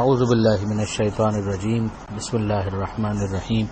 اعوذ باللہ من الشیطان الرجیم بسم اللہ الرحمن الرحیم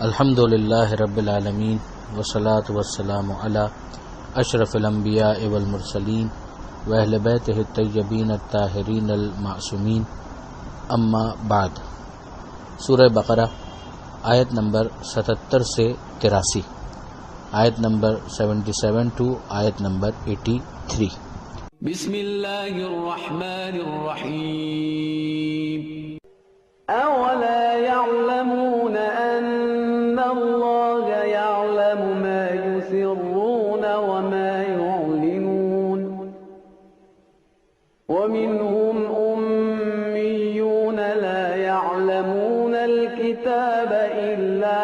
الحمد للہ رب العالمین والصلاة والسلام علی اشرف الانبیاء والمرسلین واہل بیتہ الطیبین الطاہرین المعصومین اما بعد۔ سورہ بقرہ آیت نمبر 77 سے 83، آیت نمبر 77 ٹو آیت نمبر 83۔ بسم اللہ الرحمن الرحیم۔ أولا يعلمون أن الله يعلم ما يسرون وما يعلنون ومنهم أميون لا يعلمون الكتاب إلا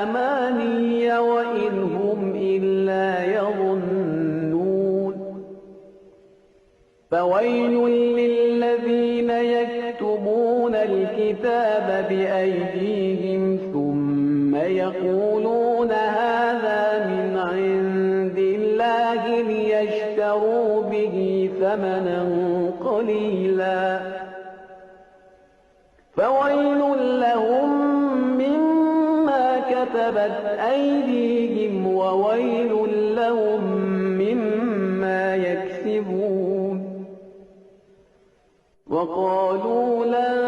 أماني وإن هم إلا يظنون فويل للذين يكتبون الكتاب بأيديهم ثم يقولون هذا من عند الله ليشتروا به ثمنا قليلا فويل لهم مما كتبت أيديهم وويل لهم مما يكسبون وقالوا لن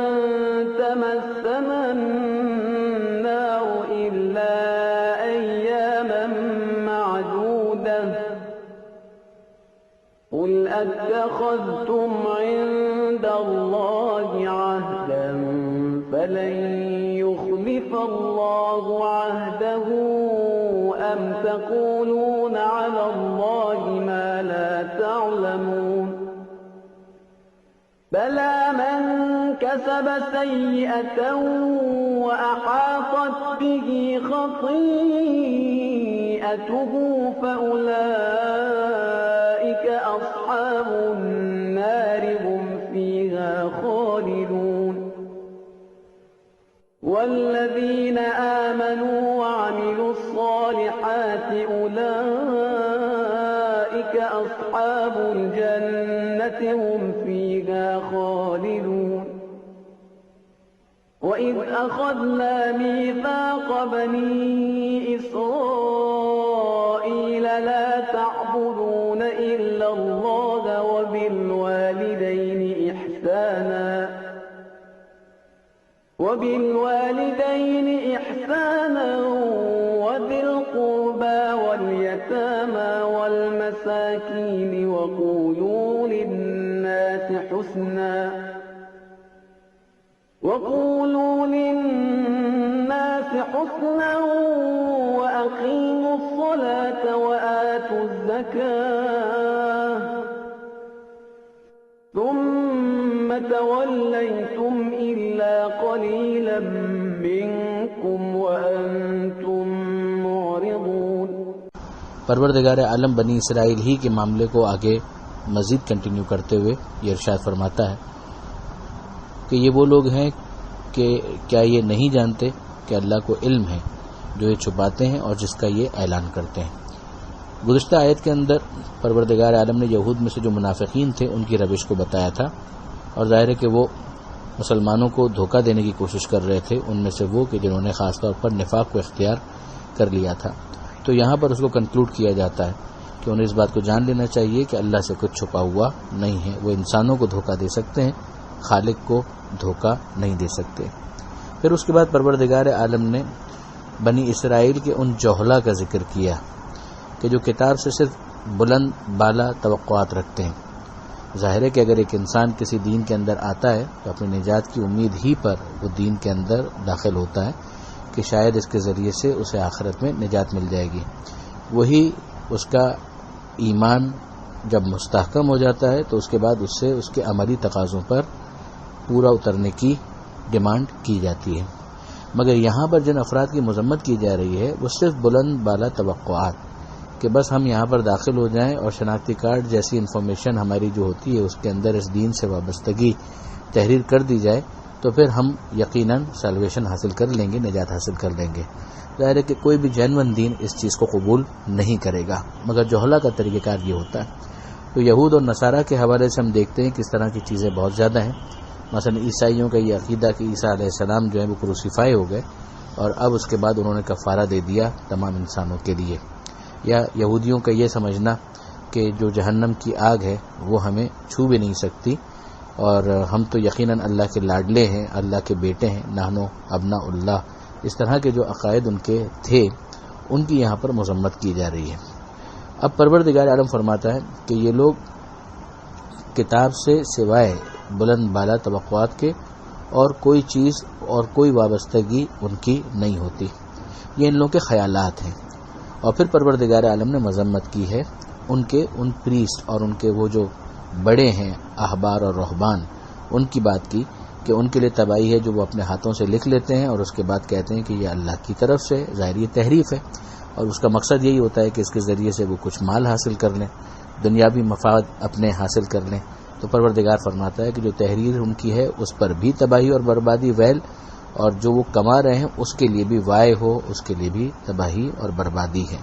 تمسنا النار إلا أياما معدودة قل أتخذتم عند الله عهدا فلن يخلف الله عهده أم تقولون على الله ما لا تعلمون بلى من كسب سيئة وأحاطت به خطيئته فأولئك أصحاب النار هم فيها خالدون والذين آمنوا وعملوا الصالحات أولئك أصحاب الجنة هم فيها خالدون وإذ أخذنا ميثاق بني إسرائيل لا تعبدون إلا الله وبالوالدين إحسانا وذي القربى واليتامى والمساكين وقولوا للناس حسنا وأقيموا الصلاة وآتوا الزكاة ثم توليتم إلا قليلا منكم وأنتم معرضون۔ پروردگار عالم بنی اسرائیل ہی کے معاملے کو آگے مزید کنٹینیو کرتے ہوئے یہ ارشاد فرماتا ہے کہ یہ وہ لوگ ہیں کہ کیا یہ نہیں جانتے کہ اللہ کو علم ہے جو یہ چھپاتے ہیں اور جس کا یہ اعلان کرتے ہیں۔ گزشتہ آیت کے اندر پروردگار عالم نے یہود میں سے جو منافقین تھے ان کی روش کو بتایا تھا، اور ظاہر ہے کہ وہ مسلمانوں کو دھوکہ دینے کی کوشش کر رہے تھے، ان میں سے وہ کہ جنہوں نے خاص طور پر نفاق کو اختیار کر لیا تھا۔ تو یہاں پر اس کو کنکلوڈ کیا جاتا ہے کہ انہیں اس بات کو جان لینا چاہیے کہ اللہ سے کچھ چھپا ہوا نہیں ہے، وہ انسانوں کو دھوکہ دے سکتے ہیں، خالق کو دھوکہ نہیں دے سکتے۔ پھر اس کے بعد پروردگار عالم نے بنی اسرائیل کے ان جوہلا کا ذکر کیا کہ جو کتاب سے صرف بلند بالا توقعات رکھتے ہیں۔ ظاہر ہے کہ اگر ایک انسان کسی دین کے اندر آتا ہے تو اپنی نجات کی امید ہی پر وہ دین کے اندر داخل ہوتا ہے کہ شاید اس کے ذریعے سے اسے آخرت میں نجات مل جائے گی۔ وہی اس کا ایمان جب مستحکم ہو جاتا ہے تو اس کے بعد اس سے اس کے عملی تقاضوں پر پورا اترنے کی ڈیمانڈ کی جاتی ہے۔ مگر یہاں پر جن افراد کی مذمت کی جا رہی ہے وہ صرف بلند بالا توقعات کہ بس ہم یہاں پر داخل ہو جائیں اور شناختی کارڈ جیسی انفارمیشن ہماری جو ہوتی ہے اس کے اندر اس دین سے وابستگی تحریر کر دی جائے تو پھر ہم یقیناً سیلویشن حاصل کر لیں گے، نجات حاصل کر لیں گے۔ ظاہر ہے کہ کوئی بھی جینون دین اس چیز کو قبول نہیں کرے گا، مگر جوہلا کا طریقہ کار یہ ہوتا ہے۔ تو یہود اور نصارہ کے حوالے سے ہم دیکھتے ہیں کہ اس طرح کی چیزیں بہت زیادہ ہیں۔ مثلا عیسائیوں کا یہ عقیدہ کہ عیسیٰ علیہ السلام جو ہے وہ کروسیفائی ہو گئے اور اب اس کے بعد انہوں نے کفارہ دے دیا تمام انسانوں کے لیے، یا یہودیوں کا یہ سمجھنا کہ جو جہنم کی آگ ہے وہ ہمیں چھو بھی نہیں سکتی اور ہم تو یقیناً اللہ کے لاڈلے ہیں، اللہ کے بیٹے ہیں، نحنو ابناء اللہ، اس طرح کے جو عقائد ان کے تھے ان کی یہاں پر مذمت کی جا رہی ہے۔ اب پروردگار عالم فرماتا ہے کہ یہ لوگ کتاب سے سوائے بلند بالا توقعات کے اور کوئی چیز اور کوئی وابستگی ان کی نہیں ہوتی، یہ ان لوگوں کے خیالات ہیں۔ اور پھر پروردگار عالم نے مذمت کی ہے ان پریسٹ اور ان کے وہ جو بڑے ہیں احبار اور رہبان، ان کی بات کی کہ ان کے لیے تباہی ہے جو وہ اپنے ہاتھوں سے لکھ لیتے ہیں اور اس کے بعد کہتے ہیں کہ یہ اللہ کی طرف سے، ظاہر یہ تحریف ہے اور اس کا مقصد یہی ہوتا ہے کہ اس کے ذریعے سے وہ کچھ مال حاصل کر لیں، دنیاوی مفاد اپنے حاصل کر لیں۔ تو پروردگار فرماتا ہے کہ جو تحریر ان کی ہے اس پر بھی تباہی اور بربادی ویل، اور جو وہ کما رہے ہیں اس کے لیے بھی وائے ہو، اس کے لیے بھی تباہی اور بربادی ہے۔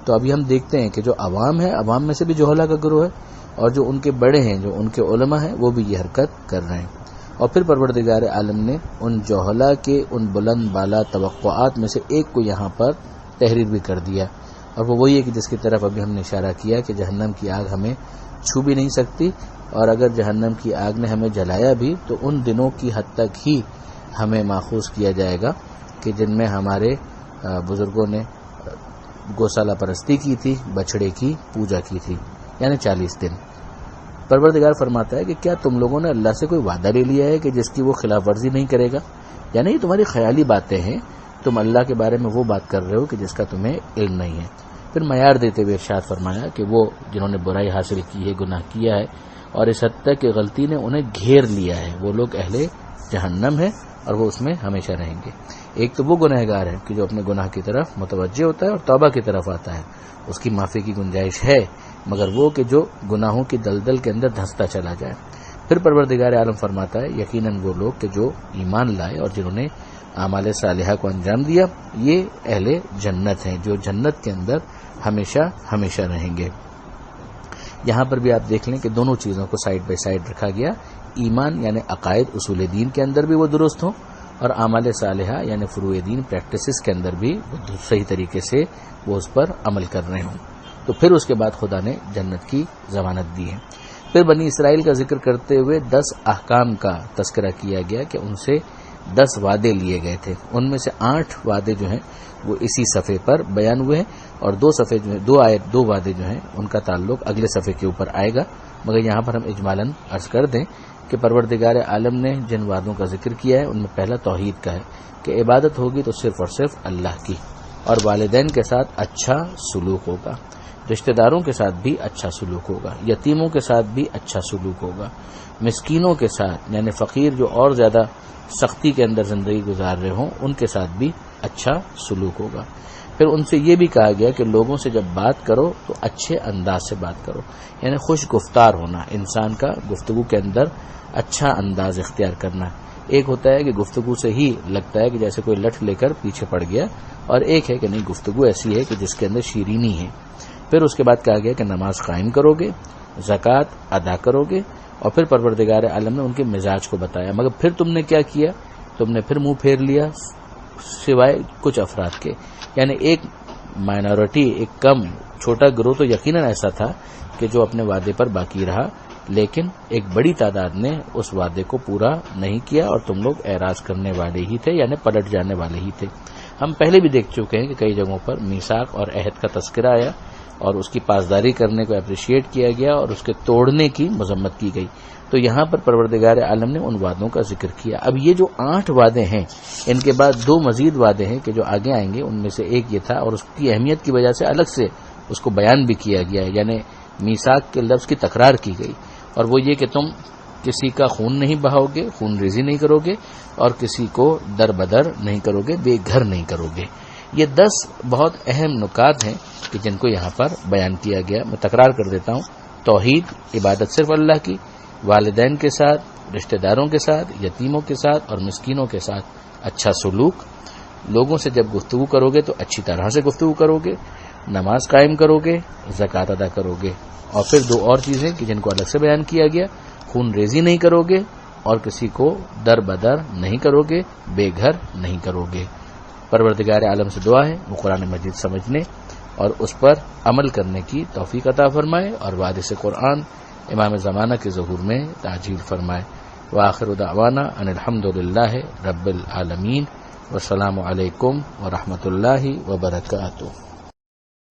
تو ابھی ہم دیکھتے ہیں کہ جو عوام ہے، عوام میں سے بھی جوہلا کا گروہ ہے، اور جو ان کے بڑے ہیں، جو ان کے علماء ہیں، وہ بھی یہ حرکت کر رہے ہیں۔ اور پھر پروردگار عالم نے ان جوہلا کے ان بلند بالا توقعات میں سے ایک کو یہاں پر تحریر بھی کر دیا، اور وہ وہی ہے کہ جس کی طرف ابھی ہم نے اشارہ کیا کہ جہنم کی آگ ہمیں چھو بھی نہیں سکتی، اور اگر جہنم کی آگ نے ہمیں جلایا بھی تو ان دنوں کی حد تک ہی ہمیں ماخوذ کیا جائے گا کہ جن میں ہمارے بزرگوں نے گوسالہ پرستی کی تھی، بچڑے کی پوجا کی تھی، یعنی 40 دن۔ پروردگار فرماتا ہے کہ کیا تم لوگوں نے اللہ سے کوئی وعدہ لے لیا ہے کہ جس کی وہ خلاف ورزی نہیں کرے گا؟ یعنی یہ تمہاری خیالی باتیں ہیں، تم اللہ کے بارے میں وہ بات کر رہے ہو کہ جس کا تمہیں علم نہیں ہے۔ پھر معیار دیتے ہوئے ارشاد فرمایا کہ وہ جنہوں نے برائی حاصل کی ہے، گناہ کیا ہے، اور اس حد تک کہ غلطی نے انہیں گھیر لیا ہے، وہ لوگ اہل جہنم ہیں اور وہ اس میں ہمیشہ رہیں گے۔ ایک تو وہ گنہگار ہے کہ جو اپنے گناہ کی طرف متوجہ ہوتا ہے اور توبہ کی طرف آتا ہے، اس کی معافی کی گنجائش ہے، مگر وہ کہ جو گناہوں کی دلدل کے اندر دھنستا چلا جائے۔ پھر پروردگار عالم فرماتا ہے یقیناً وہ لوگ کہ جو ایمان لائے اور جنہوں نے اعمال صالحہ کو انجام دیا، یہ اہل جنت ہیں جو جنت کے اندر ہمیشہ ہمیشہ رہیں گے۔ یہاں پر بھی آپ دیکھ لیں کہ دونوں چیزوں کو سائیڈ بائی سائیڈ رکھا گیا، ایمان یعنی عقائد اصول دین کے اندر بھی وہ درست ہوں، اور اعمال صالحہ یعنی فروع دین پریکٹسز کے اندر بھی صحیح طریقے سے وہ اس پر عمل کر رہے ہوں۔ تو پھر اس کے بعد خدا نے جنت کی ضمانت دی ہے۔ پھر بنی اسرائیل کا ذکر کرتے ہوئے 10 احکام کا تذکرہ کیا گیا کہ ان سے 10 وعدے لیے گئے تھے، ان میں سے 8 وعدے جو ہیں وہ اسی صفحے پر بیان ہوئے ہیں، اور 2 صفحے جو ہیں 2 وعدے جو ہیں ان کا تعلق اگلے صفحے کے اوپر آئے گا، مگر یہاں پر ہم اجمالاً عرض کر دیں کہ پروردگار عالم نے جن وعدوں کا ذکر کیا ہے ان میں پہلا توحید کا ہے کہ عبادت ہوگی تو صرف اور صرف اللہ کی، اور والدین کے ساتھ اچھا سلوک ہوگا، رشتہ داروں کے ساتھ بھی اچھا سلوک ہوگا، یتیموں کے ساتھ بھی اچھا سلوک ہوگا، مسکینوں کے ساتھ یعنی فقیر جو اور زیادہ سختی کے اندر زندگی گزار رہے ہوں ان کے ساتھ بھی اچھا سلوک ہوگا۔ پھر ان سے یہ بھی کہا گیا کہ لوگوں سے جب بات کرو تو اچھے انداز سے بات کرو، یعنی خوش گفتار ہونا، انسان کا گفتگو کے اندر اچھا انداز اختیار کرنا۔ ایک ہوتا ہے کہ گفتگو سے ہی لگتا ہے کہ جیسے کوئی لٹھ لے کر پیچھے پڑ گیا، اور ایک ہے کہ نہیں، گفتگو ایسی ہے کہ جس کے اندر شیرینی ہے۔ پھر اس کے بعد کہا گیا کہ نماز قائم کرو گے، زکوٰۃ ادا کرو گے، اور پھر پروردگار عالم نے ان کے مزاج کو بتایا، مگر پھر تم نے کیا کیا، تم نے پھر منہ پھیر لیا سوائے کچھ افراد کے، یعنی ایک مائنورٹی، ایک کم چھوٹا گروہ تو یقیناً ایسا تھا کہ جو اپنے وعدے پر باقی رہا، لیکن ایک بڑی تعداد نے اس وعدے کو پورا نہیں کیا اور تم لوگ اعراض کرنے والے ہی تھے، یعنی پلٹ جانے والے ہی تھے۔ ہم پہلے بھی دیکھ چکے ہیں کہ کئی جگہوں پر میثاق اور عہد کا تذکرہ آیا اور اس کی پاسداری کرنے کو اپریشیٹ کیا گیا اور اس کے توڑنے کی مذمت کی گئی، تو یہاں پر پروردگار عالم نے ان وعدوں کا ذکر کیا۔ اب یہ جو 8 وعدے ہیں، ان کے بعد 2 مزید وعدے ہیں کہ جو آگے آئیں گے، ان میں سے ایک یہ تھا اور اس کی اہمیت کی وجہ سے الگ سے اس کو بیان بھی کیا گیا ہے، یعنی میثاق کے لفظ کی تکرار کی گئی، اور وہ یہ کہ تم کسی کا خون نہیں بہاؤ گے، خون ریزی نہیں کرو گے، اور کسی کو در بدر نہیں کرو گے، بے گھر نہیں کرو گے۔ یہ 10 بہت اہم نکات ہیں کہ جن کو یہاں پر بیان کیا گیا۔ میں تکرار کر دیتا ہوں، توحید، عبادت صرف اللہ کی، والدین کے ساتھ، رشتہ داروں کے ساتھ، یتیموں کے ساتھ اور مسکینوں کے ساتھ اچھا سلوک، لوگوں سے جب گفتگو کرو گے تو اچھی طرح سے گفتگو کرو گے، نماز قائم کرو گے، زکوٰۃ ادا کرو گے، اور پھر 2 اور چیزیں کہ جن کو الگ سے بیان کیا گیا، خون ریزی نہیں کرو گے اور کسی کو در بدر نہیں کرو گے، بے گھر نہیں کرو گے۔ پروردگار عالم سے دعا ہے وہ قرآن مجید سمجھنے اور اس پر عمل کرنے کی توفیق عطا فرمائے اور وارث قرآن امام زمانہ کے ظہور میں تعجیل فرمائے۔ وآخر دعوانا ان الحمدللہ رب العالمین، والسلام علیکم ورحمۃ اللہ وبرکاتہ۔